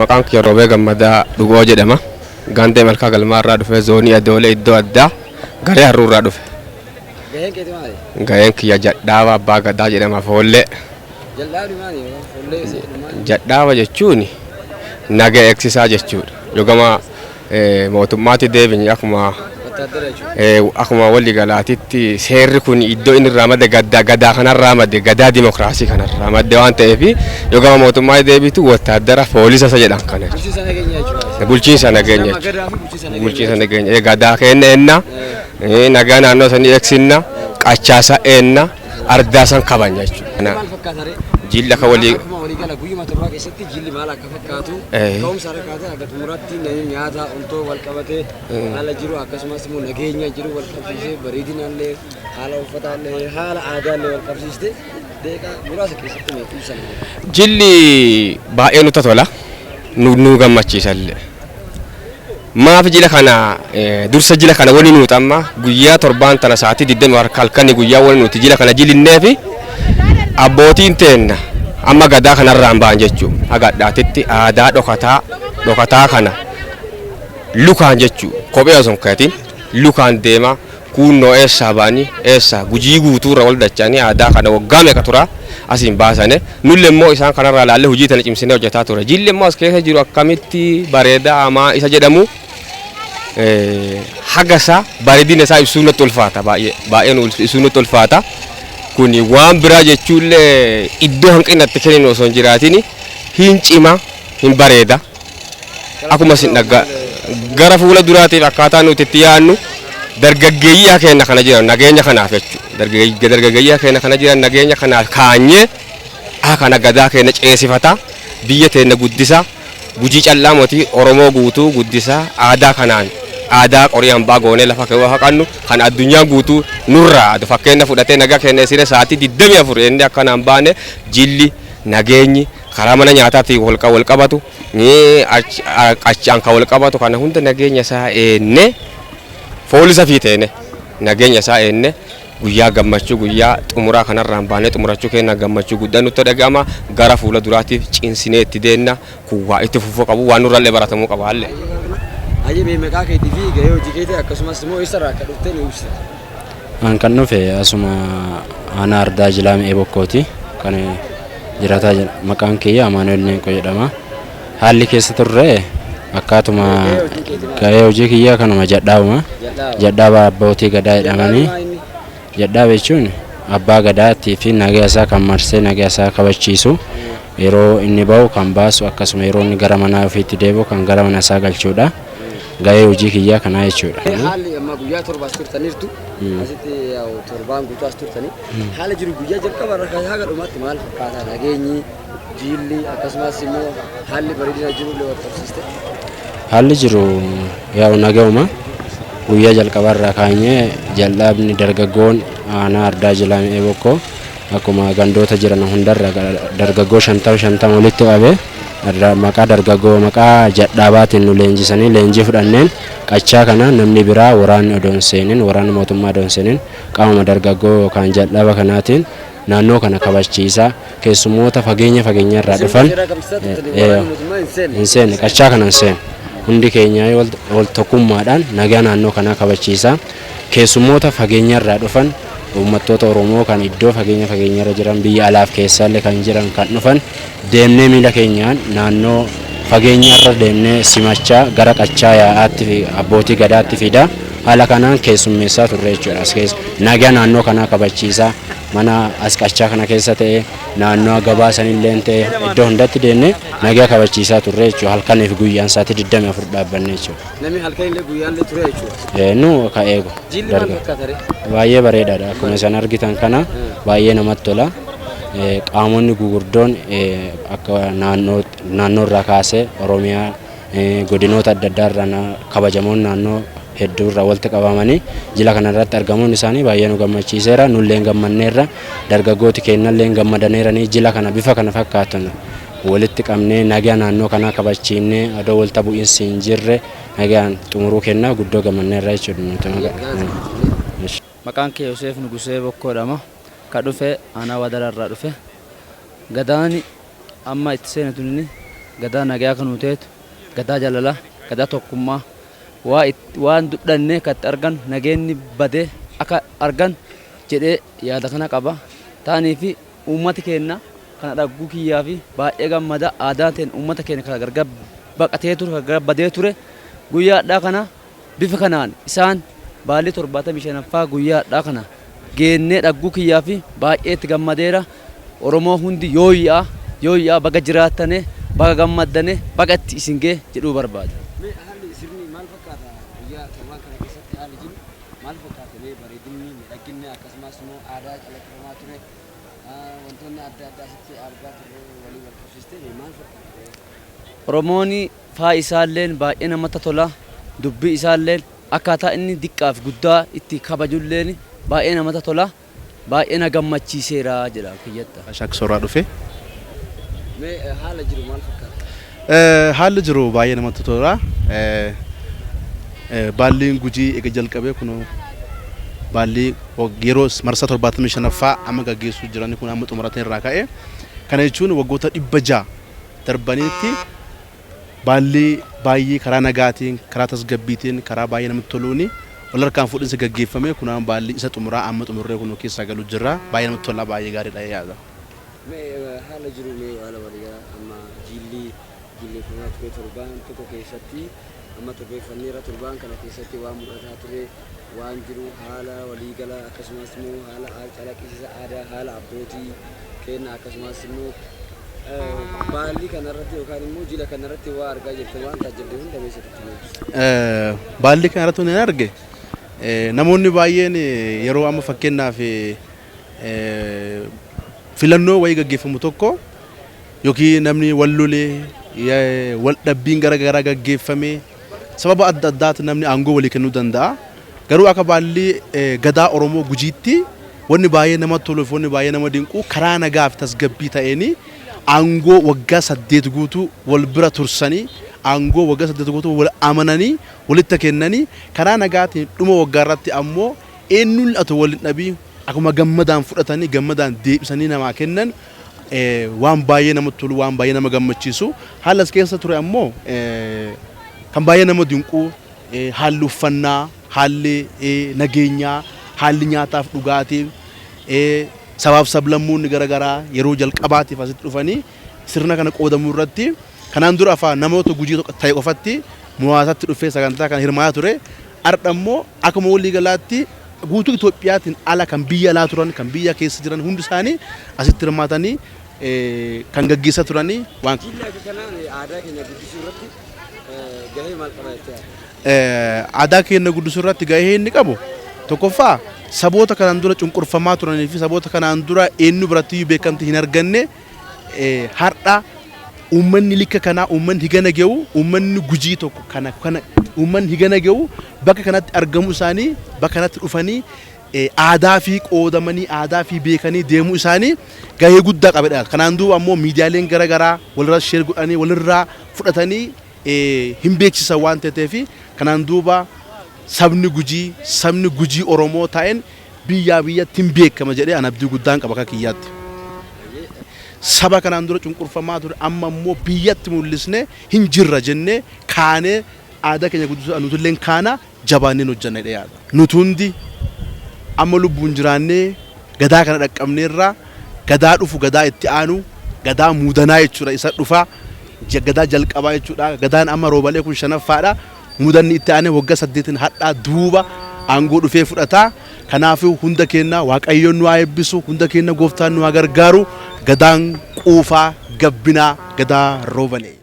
Maqaan kiyya Roobee Gammadaa Dhugoo jedhama. Gandee Malkaa Galmaarraa dhufe zoonii Adoolee iddoo addaa garee Harruurraa dhufe. Gaheen keetii maali? Gaheen kiyya Jadhaaba Abbaa Gadaa jedhama Foollee. Jal'aabni maali? Foollee Jadhaaba jechuun naga eegsisaa jechuudha. Yogama mootummaatti deebiin akkuma walii galaatitti seerri kun iddoo inni irraa madde gadaa kanarraa madde gadaa dimokiraasii kanarraa madde waan ta'eef yogama mootummaatti deebitu wotaadara poolisa isa jedhan kana. Bulchiinsa nageenya jechuudha. Bulchiinsa nageenya gadaa kenna enna nagaa naannoo sanii eegsinna qachaasa enna ardaasan kabanya jechuudha. Jilla ka walii gala guyyuma torbaa keessatti jilli maal akka fakkaatu ka'umsa harkaatee akka xumuraatti namni nyaata ontoo wal qabatee haala jiru akkasumas immoo nageenya jiru wal qabsiisee bareedinaallee haala uffataallee haala aadaallee wal qabsiistee deeqaa muraasa keessatti ibsan. Jilli baay'ee nutti tola nu gammachiisallee. Maaf jila kana dursa jila kana waliin nuti amma guyyaa torbaan tana sa'aatii 20 halkanii guyyaa waliin nuti jila kana jilinneefi abbootiin teenna amma gadaa kanarraan ba'an jechuun agadhaatitti aadaa dhokataa kana lukaan jechuun kophee osoo hin kaatiin lukaan deema kunnoo eessaa ba'anii eessaa gujii guutuurra wal dachanii aadaa kana waggaa meeqa tura asiin baasane nulle immoo isaan kanarraa laallee hojii tana cimsinee hojjetaa ture jilli immoo as keessa jiru akkamitti bareedaa amaa isa jedhamu hagasaa bareedina isaa ibsuu nutti ulfaata baay'ee ibsuu nutti ulfaata. Kuni waan biraa jechuullee iddoo hanqinatti kennin osoo hin jiraatin hin cima hin bareeda akkuma isin dhaggaa gara fuula duraatiif akkaataa nuti itti yaadnu dargaggeeyyaa keenya kana jiran nageenya kanaaf jechuudha dargaggeeyyaa keenya kana jiran nageenya kanaaf kaanyee kana gadaa keenya ceesifata biyya teenya guddisa gujii callaa mootii Oromoo guutuu guddisa aadaa kanaan aadaa qorii hambaa goonee lafa keewwa haqannu kan addunyaa guutuu nurraa fakkeenya fudhatee nagaa keenya siree sa'aatii 24 inni akkanaan baane jilli nageenyi karaa mana nyaataatti wal qabatu qachaan kan wal qabatu kana hunda nageenya isaa eenne foolisa fiiteene nageenya isaa eenne guyyaa gammachuu guyyaa xumuraa kanarraan baanee xumurachuu keenya gammachuu guddaa nutti dhaga'ama gara fuula duraatiif cinsinee itti deenna kuwaa itti fufuu qabu waan nurrallee baratamuu qaba halle. Aje beemeeqa keetii fi gahee hojii keetii akkasumas immoo eessarraa akka dhuftee ni ibsita. An kan dhufe asuma aanaa ardaa jilaamee bokkooti kan jiraataa jira maqaan kiyya Amaanuel Neenqoo jedhama. Haalli keessa turre akkaatuma gahee hojii kiyyaa kanuma Jadhaaba abbootii gadaa jedhamanii Jadhaaba jechuun abbaa gadaattii fi nagaa isaa kan marsee nagaa isaa kabachiisu yeroo inni bahu kan baasu akkasuma yeroo inni gara manaa ofiitti deebi'u kan gara mana isaa galchuudha. Gahee hojii kiyyaa kanaa jechuudha. Haalli amma guyyaa torbaas turtaniirtu asitti torbaan guutuu as turtanii haala jiru guyyaa jalqaba irraa haga dhumaatti maal fakkaata nageenyi jilli akkasumas immoo haalli bareedina jiru illee wal qabsiiste. Haalli jiru yaa'u nagauma guyyaa jalqaba irraa kaanyee jal'aabni dargaggoon aanaa ardaa jilaamee bokkoo akkuma gandoota jiran hundarra dargaggoo 50 walitti qabee maqaa dargaggoo maqaa Jadhaabaatiin nu leenjisanii leenjii fudhanneen qachaa kana namni biraa waraanni odoon seenin waraanni mootummaa odoon seenin qaama dargaggoo yookaan Jadhaaba kanaatiin naannoo kana kabachiisaa keessummoota fageenya irraa dhufan hin seenne qachaa kana hin seenne hundi keenya wal tokkummaadhaan nagaa naannoo kanaa kabachiisaa keessummoota fageenya irraa dhufan uummattoota Oromoo kan iddoo fageenya irra jiran biyya alaaf keessaallee kan jiran kan dhufan deemnee miila keenyaan naannoo fageenya irra deemnee simachaa gara qachaa yaa'aatti fi abbootii gadaatti fida haala kanaan keessummeessaa turre jechuudha. As keessa nagaa naannoo kanaa kabachiisaa mana as qachaa kana keessa ta'e naannoo gabaa sanillee ta'e iddoo hundatti deemnee nagaa kabachiisaa turre jechuudha. Halkanii fi guyyaan sa'aatii 24 dhaabbanne jechuudha. Namni halkanillee guyyaallee ture jechuudha. Nu ka eegu. Jilli maal fakkaata? Baay'ee bareedaadha akkuma isin argitan kana baay'ee namatti tola. Qaamonni gugurdoon akka naannoo irraa kaasee Oromiyaa godinoota adda addaa irraa kabajamoon naannoo hedduu irraa walitti qabamanii jila kanarratti argamuun isaanii baay'ee nu gammachiiseera nullee gammanneerra dargaggooti keenyallee gammadaneeranii jila kana bifa kana fakkaatan walitti qabnee nagaa naannoo kanaa kabachiifnee adoo walta bu'iinsi hin jirre nagaan xumuruu kennaa guddoo gammanneerra jechuudha. Maqaan kee Yoseef Nugusee Bokkoodhama. Ka dhufe aanaa Wadararraa dhufe gadaani amma itti seenatu gadaa nagaa kan nuteetu gadaa jaalala gadaa tokkummaa waan dudhannee kan argan nageenni badee akka argan jedhee yaada kana qaba. Taanii fi uummati keenya kana dhagguu kiyyaa fi baay'ee gammada aadaa ta'een uummata keenya kan gargar baqatee ture kan gargar badee ture guyyaadhaa kana bifa kanaan isaan baalli 75ffaa guyyaadhaa kana geennee dhagguu kiyyaa fi baay'ee itti gammadeera. Oromoo hundi yooyyaa baga jiraattane baga gammaddane baga itti isin gee jedhuu barbaada. Haalli sirni maal fakkaata guyyaa torbaan kana keessatti haalli jiru maal fakkaata bareedinni miidhaginni akkasumas immoo aadaa calaqqabamaa ture wantoonni adda addaa asitti argaa turre walii wal qabsiistee maal fakkaata? Oromoon faa isaalleen baay'ee namatti tola dubbii isaalleen akkaataa inni diqqaaf guddaa itti kabajulleen baay'ee namatti tola baay'ee na gammachiiseera jedha kiyyata. Shaksoraa dhufe. Haala jiru maal fakkaata? Haalli jiru baay'ee namatti tola. Baalliin Gujii eega jalqabee kun baalli yeroo marsaa 75ffaa amma gaggeessuu jiran kun amma xumurateen irraa ka'e kana jechuun waggoota 600 darbanitti baalli baay'ee karaa nagaatiin karaa tasgabbiitiin karaa baay'ee namatti toluuni wal harkaan fuudhinsa gaggeeffame kun amma baalli isa xumuraa amma xumurree kun keessa galu jirra baay'ee namatti tola baay'ee gaariidha yaada. Haala jiru haala waliigaa amma jilleeffamaa ture torbaan tokko keessatti amma torbeeffanneera torbaan kana keessatti waan mul'ataa ture waan jiru haala waliigala akkasumas immoo haala calaqqisiisa aadaa haala abbootii keenya akkasumas immoo baalli kanarratti yookaan immoo jila kanarratti waa argaa jirte waan taajjabde hunda beeksisutti. Baalli kanarratti hin arge namoonni baay'een yeroo amma fakkeenyaaf filannoo wayii gaggeeffamu tokko yookiin namni wal lolee wal dhabbiin garaagaraa gaggeeffame sababa adda addaatti namni aangoo walii kennuu danda'a. Garuu akka baalli gadaa Oromoo Gujiitti wanni baay'ee namatti toluuf wanni baay'ee nama dinqu karaa nagaa fi tasgabbii ta'een aangoo waggaa 8 guutuu wal bira tursanii aangoo waggaa 8 guutuu wal amananii walitti kennanii karaa nagaatiin dhuma waggaa irratti ammoo eenyuun atu waliin dhabii akkuma gammadaan fudhatanii gammadaan deebisanii namaa kennan waan baay'ee namatti tolu waan baay'ee nama gammachiisu haala as keessa ture ammoo kan baay'ee nama dinqu haalli uffannaa haalli nageenyaa haalli nyaataaf dhugaatii sabaaf sablammoonni garaagaraa yeroo jalqabaatiif asitti dhufanii sirna kana qoodamuu irratti kanaan dura afaan namoota Gujii ta'e qofatti muraasatti dhufee sagantaa kana hirmaataa ture har'a immoo akkuma walii galaatti guutuu Itoophiyaatiin ala kan biyya alaa turan kan biyya keessa jiran hundi isaanii asitti hirmaatanii kan gaggeessaa turanii waan aadaa keenya guddisuu irratti gahee maal qaba jettee? Aadaa keenya guddisuu irratti gahee inni qabu tokkoffaa saboota kanaan dura cunqurfamaa turanii fi saboota kanaan dura eenyu biratti beekamtii hin arganne har'a uummanni likka kanaa uummanni higana ge'u uummanni Gujii tokko kana uummanni higana ge'u bakka kanatti argamu isaanii bakka kanatti dhufanii aadaa fi qoodamanii aadaa fi beekanii deemuu isaanii gahee guddaa qabedha. Kanaan duuba ammoo miidiyaaleen garaagaraa walirraa sheer godhanii walirraa fudhatanii hin beeksisan waan ta'eef kanaan duuba sabni Gujii Oromoo ta'een biyyaa biyyatti hin beekama jedhee an abdii guddaan qaba akka kiyyaatti. Saba kanaan dura cunqurfamaa ture amma immoo biyyatti mul'isne hin jirra jennee kaanee aadaa keenya guddisuu nutulleen kaana jabaannee hojjannee dhiyaata. Nuti hundi amma lubbuun jiraannee gadaa kana dhaqqabneerra gadaa dhufu gadaa itti aanu gadaa muudanaa jechuudha isa dhufa gadaa jalqabaa jechuudha gadaan amma roobalee kun 5ffaadha mudanni itti aanee waggaa 8 hadhaa duuba aangoo dhufee fudhataa kanaafuu hunda keenya waaqayyoon nu haa eebbisu hunda keenya gooftaan nu haa gargaaru gadaan quufaa gabbinaa gadaa roobalee.